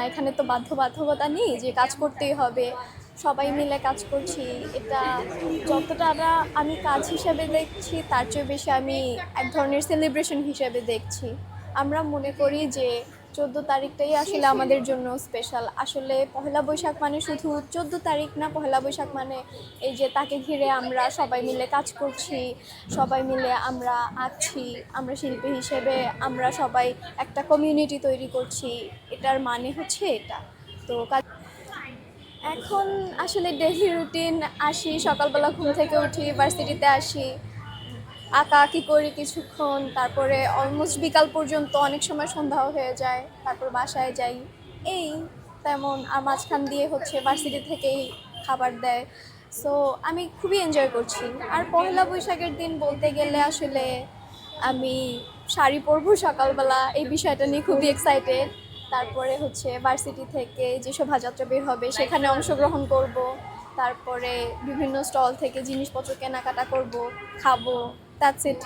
এখানে তো বাধ্যবাধকতা নেই যে কাজ করতেই হবে, সবাই মিলে কাজ করছি। এটা যতটা আমি কাজ হিসেবে দেখছি তার চেয়ে বেশি আমি এক ধরনের সেলিব্রেশন হিসেবে দেখছি। আমরা মনে করি যে 14 তারিখটাই আসলে আমাদের জন্য স্পেশাল। আসলে পহেলা বৈশাখ মানে শুধু 14 তারিখ না, পহেলা বৈশাখ মানে এই যে তাকে ঘিরে আমরা সবাই মিলে কাজ করছি, সবাই মিলে আমরা আছি, আমরা শিল্পী হিসেবে আমরা সবাই একটা কমিউনিটি তৈরি করছি। এটার মানে হচ্ছে এটা। তো এখন আসলে ডেইলি রুটিন, আসি সকালবেলা ঘুম থেকে উঠি, ভার্সিটিতে আসি, আঁকাআঁকি করি কিছুক্ষণ, তারপরে অলমোস্ট বিকাল পর্যন্ত, অনেক সময় সন্ধ্যাও হয়ে যায়, তারপর বাসায় যাই। এই তেমন। আর মাঝখান দিয়ে হচ্ছে ভার্সিটি থেকেই খাবার দেয়। সো আমি খুবই এনজয় করছি। আর পহেলা বৈশাখের দিন বলতে গেলে আসলে আমি শাড়ি পরবো সকালবেলা, এই বিষয়টা নিয়ে খুবই এক্সাইটেড। তারপরে হচ্ছে ভার্সিটি থেকে যে শোভাযাত্রা বের হবে সেখানে অংশগ্রহণ করব। তারপরে বিভিন্ন স্টল থেকে জিনিসপত্র কেনাকাটা করব, খাবো। That's it.